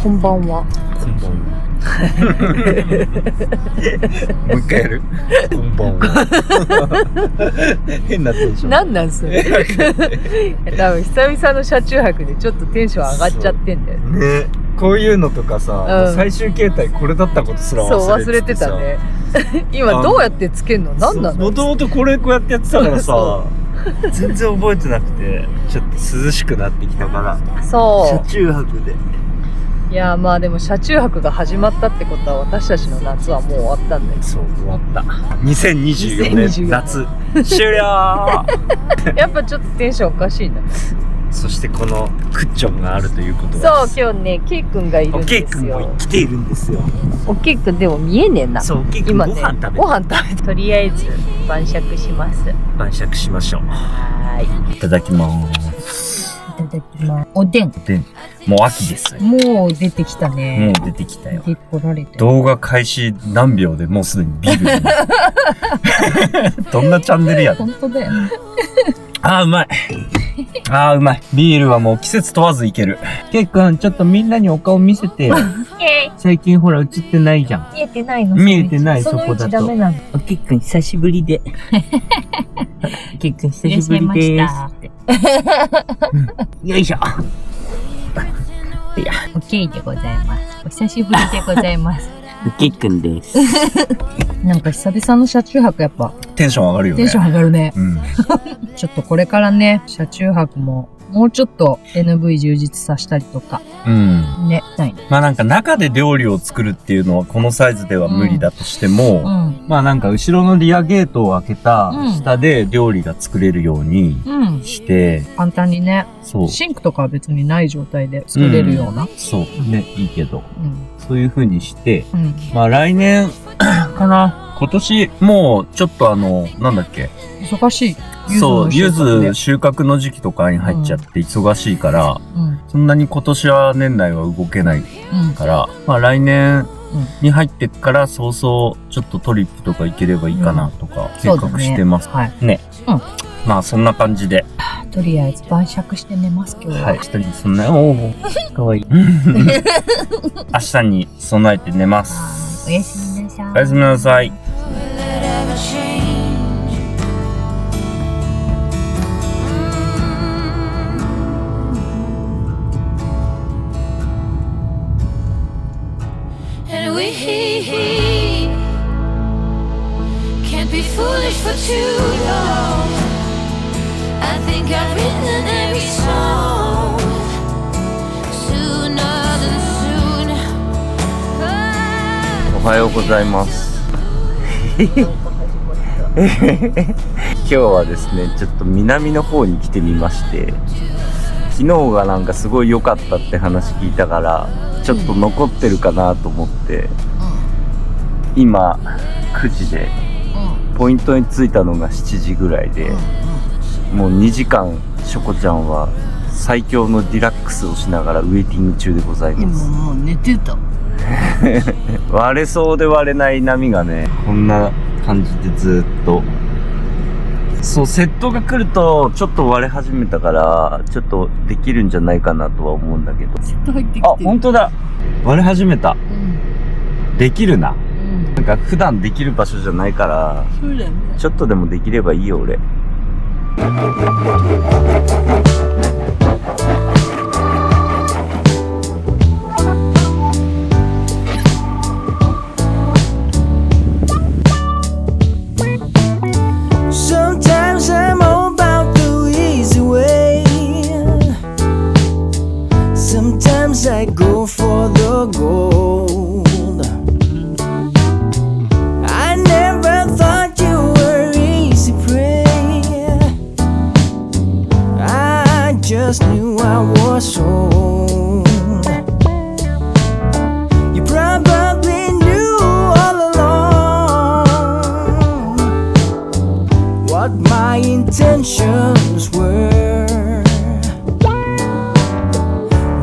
こんばんは。こんばんは。もう一回やる？こんばんは。変なテンション。なんなんそれ。多分久々の車中泊でちょっとテンション上がっちゃってんだよね。ね、こういうのとかさ、最終形態これだったことすら忘れてたね。今どうやってつけんの？なんなの？もともとこれこうやってやってたからさ、全然覚えてなくて、ちょっと涼しくなってきたから。そう。車中泊で。いやまあでも車中泊が始まったってことは私たちの夏はもう終わったんだよ。そう、終わった。2024年夏終了。やっぱちょっとテンションおかしいんだ。そしてこのクッチョンがあるということは、そう、今日ね、ケイ君がいるんですよ。ケイ君も来ているんですよ。おケイ君でも見えねえな。そう、ケイ君今ご飯食べて、ご飯食べて。とりあえず晩酌します。晩酌しましょう。はーい。いただきます。いただきます。おでん。で、もう秋です。もう出てきたね。もう出てきたよ。出てこられて。動画開始何秒でもうすでにビール。どんなチャンネルやねん。本当だよ。あーうまい。あーうまい。ビールはもう季節問わずいける。ケイ君、ちょっとみんなにお顔見せてよ。最近ほら映ってないじゃん。見えてないの？見えてない、そこだと。その位置ダメなの。おケイ君久しぶりで。ケイ君久しぶりでーす。よいしょ。オッケーでございます。お久しぶりでございます。ケイ君です。なんか久々の車中泊やっぱテンション上がるよね。テンション上がるね。うん。ちょっとこれからね、車中泊ももうちょっと NV 充実させたりとか、うん。ね、したいね。まあなんか中で料理を作るっていうのはこのサイズでは無理だとしても、まあなんか後ろのリアゲートを開けた下で料理が作れるようにして、簡単にね、そう。シンクとかは別にない状態で作れるような。そう。ね、いいけど。そういう風にして、まあ来年かな。今年、もうちょっとなんだっけ。忙しい。そう、柚子収穫の時期とかに入っちゃって忙しいから、そんなに今年は年内は動けないから、まあ来年に入ってから早々ちょっとトリップとか行ければいいかなとか計画してます。ね。まあそんな感じで。とりあえず晩酌して寝ます今日は。はい。明日にそんな、おー、かわいい。明日に備えて寝ます。おやすみなさい。おやすみなさい。Can't be foolish for too long. I think I've written every song sooner than soon. おはようございます。今日はですね、ちょっと南の方に来てみまして、昨日がなんかすごい良かったって話聞いたから、ちょっと残ってるかなと思って、今9時で、ポイントに着いたのが7時ぐらいで、もう2時間しょこちゃんは最強のリラックスをしながらウェイティング中でございます。今もう寝てた。割れそうで割れない波がね、こんな感じでずっと。そう、セットが来るとちょっと割れ始めたから、ちょっとできるんじゃないかなとは思うんだけど。セット入ってきて。あ、本当だ。割れ始めた。できるな。なんか普段できる場所じゃないから、ちょっとでもできればいいよ俺。Sometimes I'm all about the easy way. Sometimes I go for the gold. I never thought you were easy prey. I just knew I was sold. You probably knew all along what my intentions were.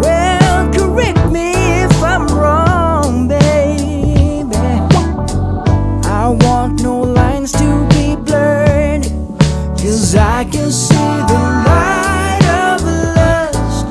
Well, correct me if I'm wrong, baby. I want no lines to be blurred, 'cause I can see the light of lust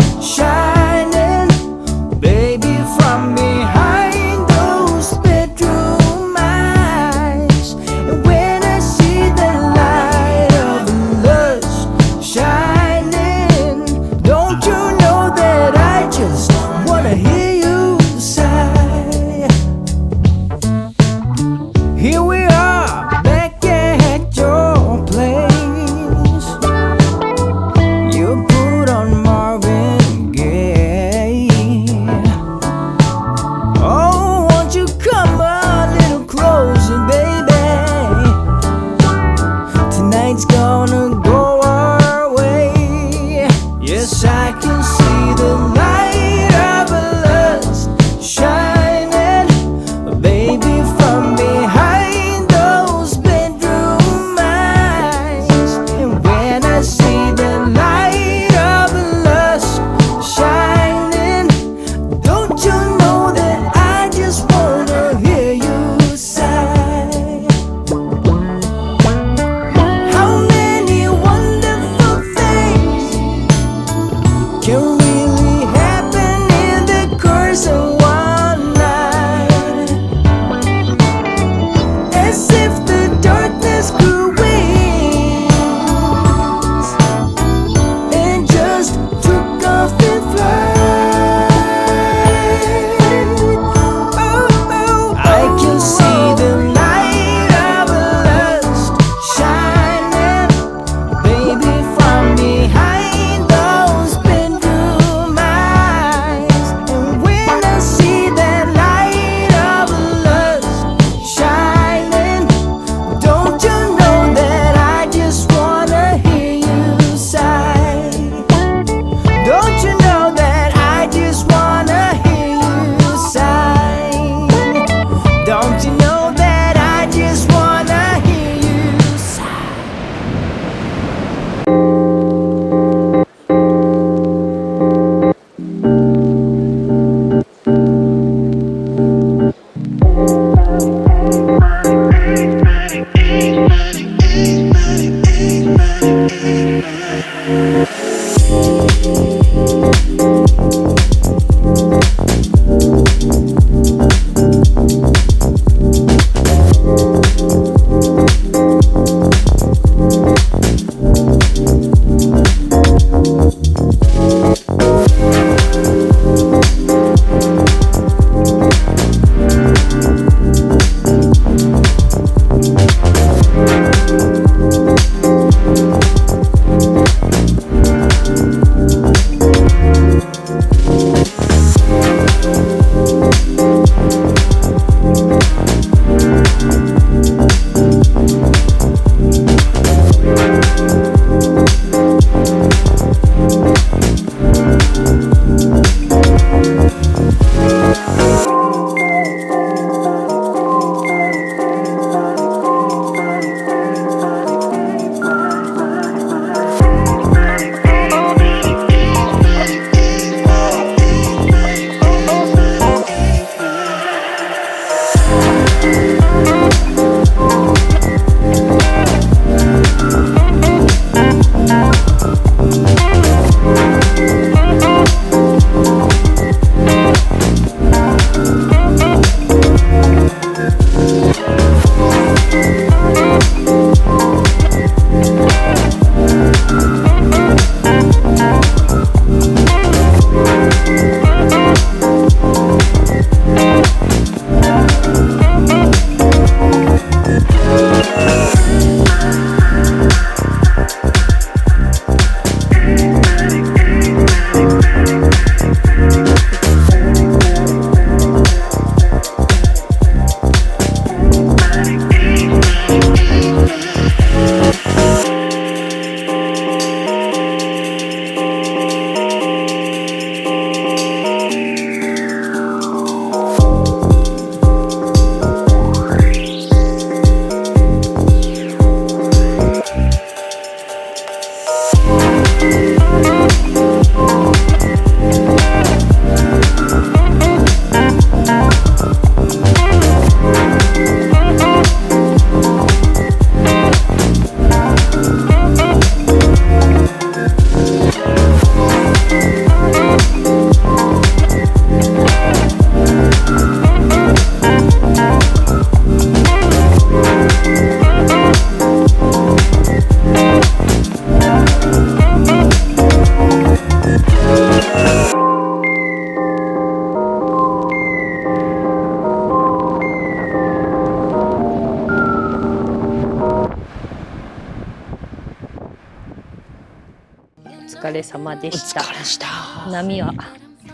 れ様でした。お疲れした波は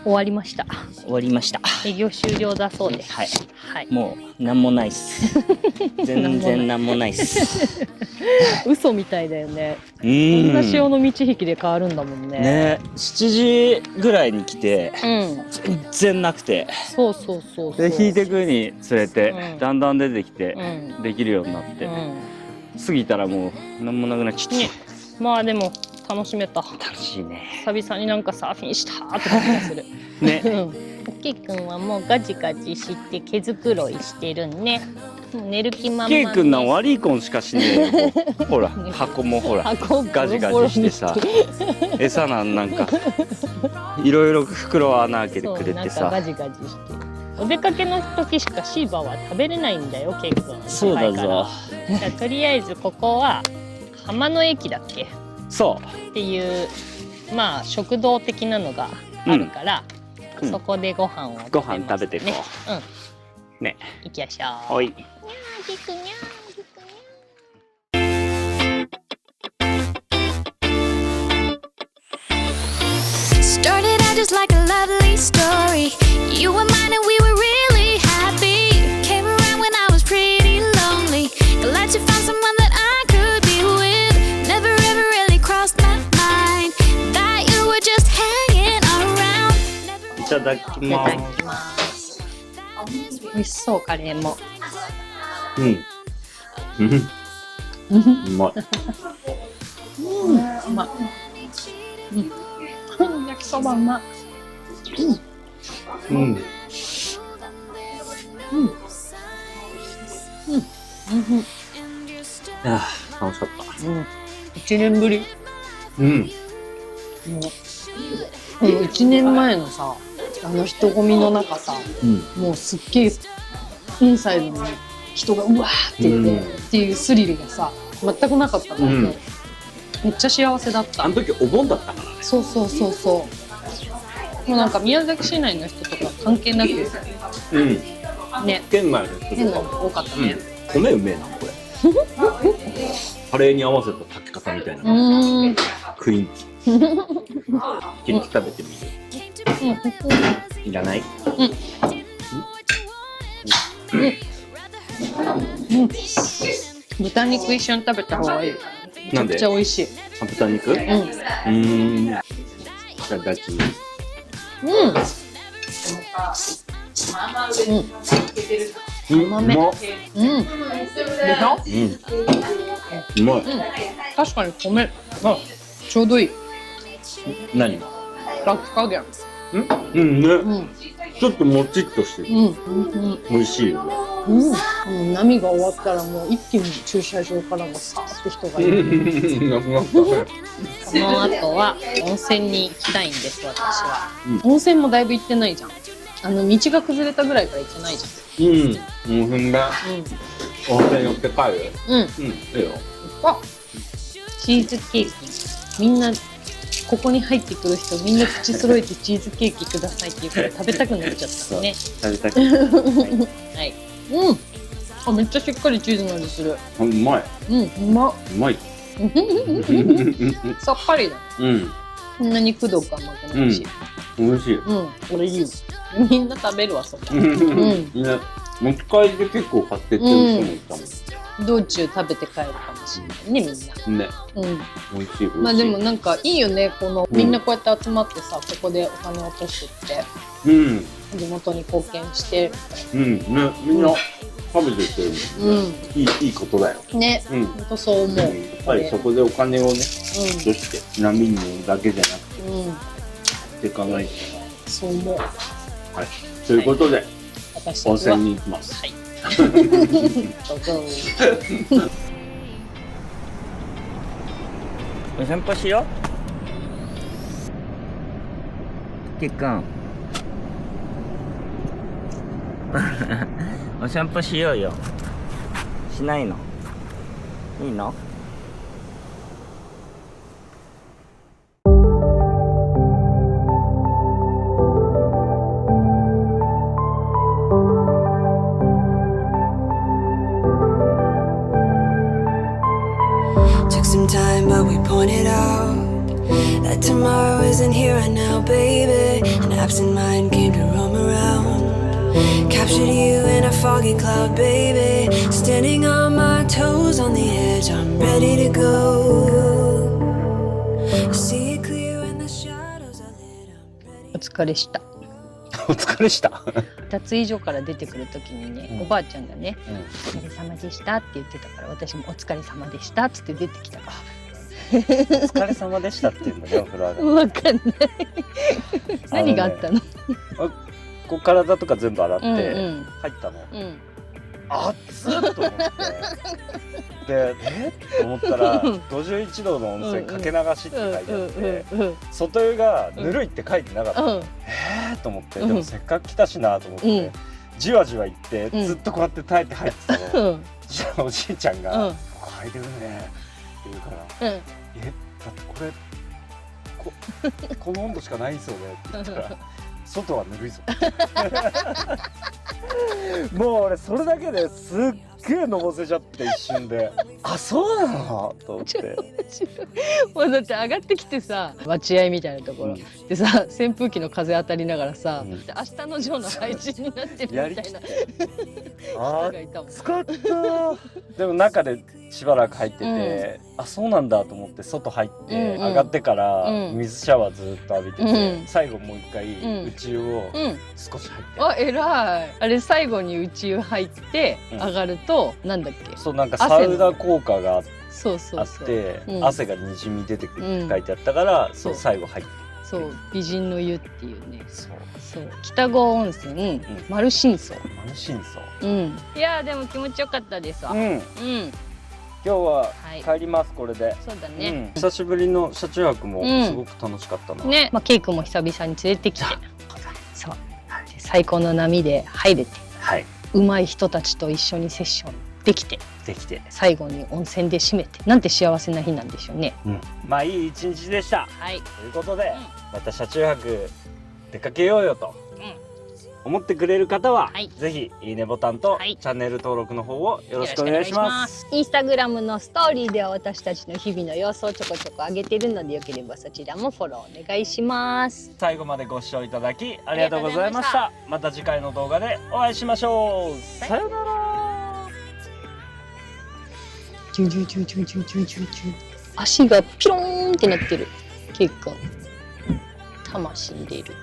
終わりました。終わりました。営業終了だそうです。はい。はい。もうなんもないっす。全然なんもないっす。嘘みたいだよね。うこんなー潮の満ち引きで変わるんだもんね。ね、7時ぐらいに来てうん。全然なくて、そうそうそうそう。で引いてくにつれて、うんだんだん出てきて、うん。できるようになって、うん。過ぎたらもうなんもなくなっちゃって、ねまあでも楽しめた。楽しいね。久々になんかサーフィンしたーって感じがする。ねうん。おっきいくんはもうガジガジして毛づくろいしてるね。もう寝る気満々、ね。ケイ君なん悪いコンしかしねえよもうほら箱もほら箱ガジガジしてさ餌なんかいろいろ袋穴開けてそうくれてさなんかガジガジしてる。お出かけの時しかシーバーは食べれないんだよ、ケイ君。そうだぞ。じゃあとりあえずここは浜の駅だっけそっていうまあ食堂的なのがあるから、うんそこでご飯をうご飯食べてこね。うね行きましょう。おいにゃーぎくにゃーぎくにゃー。Started out just like a lovely story. You were mine and we were really happy. Came around when I was pretty lonely. Glad you found someone that I could be with. Never ever really crossed my mind that you were just hanging around. いただきいただますきます。美味しそうカレーも。うまいうまい。焼きそばうまい。うんああ楽しかった1年ぶり。うんもう1年前のさ、あの人混みの中さ、もうすっげえインサイドに人がうわーって言って、っていうスリルがさ全くなかったからね、めっちゃ幸せだったあの時お盆だったからねそうそうそうそうもうなんか宮崎市内の人とか関係なくうんね県内の人変なとかの多かったね米うめえなこれカレーに合わせた炊き方みたいなクイーンケーキ食べてみるいらない豚肉一緒に食べた方がいいめちゃくちゃ美味しいあ豚肉いただきますうまっでしょうまい確かに米ちょうどいい何が焼き加減うんねちょっともちっとしてる美味しいよねもう波が終わったらもう一気に駐車場からもさーって人がいるなくなったねこの後は温泉に行きたいんです私は、温泉もだいぶ行ってないじゃん道が崩れたぐらいから行ってないじもうふんだ温泉寄って帰るゃんいいよあチーズケーキみんなここに入ってくる人みんな口揃えてチーズケーキくださいって言うから食べたくなっちゃったね食べたくはいあめっちゃしっかりチーズの味するうまいうまっうまいさっぱりだこんなにくどく甘くないし美味しいこれいいよみんな食べるわそれね持ち帰りで結構買ってってる人もいたもん道中食べて帰るかもしれないねみんなね美味しいまあでもなんかいいよねこのみんなこうやって集まってさここでお金を落としてって地元に貢献してねみんな食べてくれるいいことだよねほんとそう思うやっぱりそこでお金をね落として波に乗るだけじゃなくてしていかないとそう思うはいということで私たちは温泉に行きますはいどうぞお散歩しよう。けっくん。お散歩しようよ。しないの？いいのTook some time, but we pointed out That tomorrow isn't here right now, baby. An absent mind came to roam around. Captured you in a foggy cloud, baby. Standing on my toes on the edge, I'm ready to go. See it clear when the shadows are lit. I'm ready. お疲れした。お疲れした。脱衣所から出てくるときにね、おばあちゃんがね、お疲れ様でしたって言ってたから、私もお疲れ様でしたっつって出てきたから。お疲れ様でしたって言うんだね、お風呂上がり。わかんない。何があったの？こう体とか全部洗ってうんうん入ったの。うん。熱っと思って。で、と思ったら51度の温泉かけ流しって書いてあって、外湯がぬるいって書いてなかった。と思って、でもせっかく来たしなと思って、じわじわ行ってずっとこうやって耐えて入ってたの。じゃあおじいちゃんが「入れるね」って言うから「だってこの温度しかないんすよね」って言ったら「外はぬるいぞ」もう俺それだけですっげえのぼせちゃって一瞬で「あ、そうなの?」と思って。もうだって上がってきてさ、待合みたいなところ、でさ、扇風機の風当たりながらさ、明日のジョーの配信になってるみたいな人がいたもん。使ったでも中でしばらく入ってて、あ、そうなんだと思って外入って上がってから水シャワーずっと浴びてて、最後もう一回内湯を少し入って、あ、偉い。あれ最後に内湯入って上がると、なんだっけ、そう、なんかサウナ効果があって、汗がにじみ出てくるって書いてあったから、そう最後入って、そう美人の湯っていうね。そう北郷温泉丸真荘。いやでも気持ちよかったですわ。今日は帰ります、これで。そうだね。久しぶりの車中泊もすごく楽しかったな。ね、ケイ君も久々に連れてきて、そう最高の波で入れて、うまい人たちと一緒にセッションできて、最後に温泉で締めて、なんて幸せな日なんでしょうね。まあいい一日でした。ということで、また車中泊出かけようよと思ってくれる方は、ぜひいいねボタンとチャンネル登録の方をよろしくお願いします。インスタグラムのストーリーでは私たちの日々の様子をちょこちょこ上げているので、よければそちらもフォローお願いします。最後までご視聴いただきありがとうございました。また次回の動画でお会いしましょう。さよなら。足がピローンってなってる。ケイ君、魂入れる。